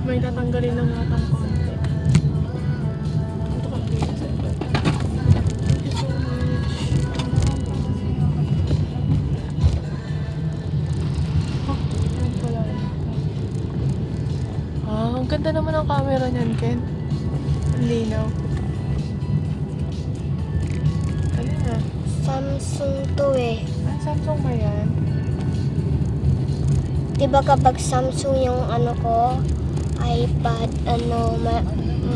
May tatanggalin lang natang konti. Ito ka please. Thank you so much. Yan pala. Ang ganda naman ang camera niyan, Ken. Ang linaw. Alin na? Samsung to eh. Ang Samsung ba yan? Diba kapag Samsung yung ano ko, iPad,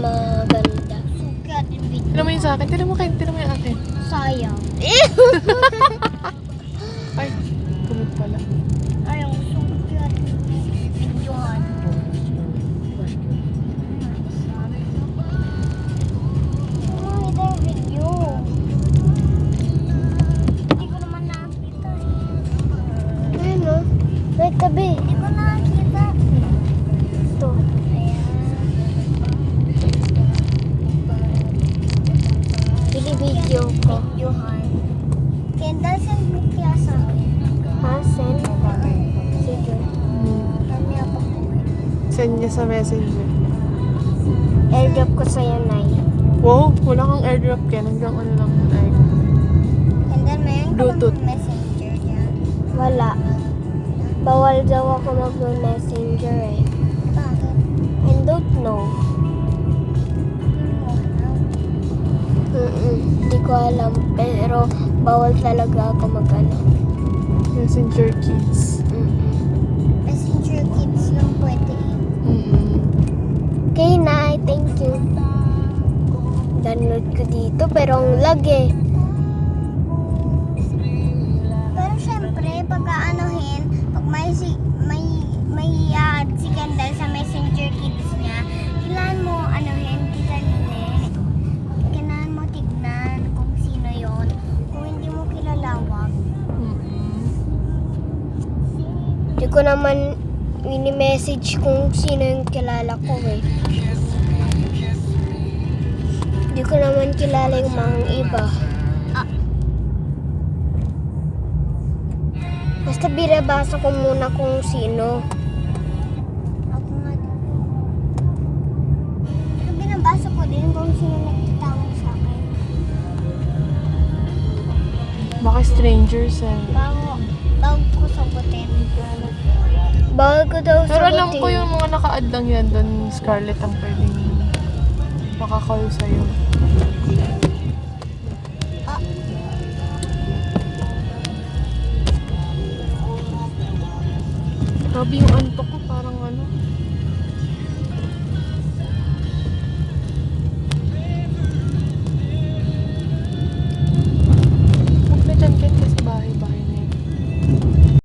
maganda. Sukat yung video. Tinan mo yung sa akin. Tinan mo, Ken. Tinan mo yung akin. Sayang. Ay, kumit pala. Ayaw, sukat yung videohan. Oh, ito yung video. Hindi ko naman nakakita eh. Ayun o. May tabi. Hindi ko nakakita. Ito. Ayan. Bili-video ko. Videohan. Kendall, send mo kaya sa akin. Ha? Send? Sige. Kami ako po. Send niya sa messenger. Airdrop ko sa'yo, Nay. Wow, wala kang airdrop, Ken. Hanggang ano lang yun ay. Kendall, mayroon ka Bluetooth. bang messenger dyan? Wala. Bawal daw ako mag-messenger eh. Bakit? I don't know. Hindi ko alam. Pero bawal talaga ako mag-ano. Messenger Kids. Messenger kids lang pwede. Okay, Nay. Thank you. Download ko dito pero ang lag eh. Pero syempre, pag aanuhin, pag may add si Kendall sa Messenger Kids niya, kailangan mo anuhin, kailangan mo tignan kung sino yon. Kung hindi mo kilala, wag. Hindi ko naman mini-message kung sino yung kilala ko eh. Hindi ko naman kilala yung mga iba. Basta binabasa ko muna kung sino. Ako nga din. Pero binabasa ko din kung sino nagtatawag sa akin. Baka strangers eh. Bago ko sagutin. Bawal ko daw sagutin. Pero alam ko yung mga naka-add lang yan doon, Scarlett ang pwedeng makakall sa'yo. Grabe yung antok ko, parang ano.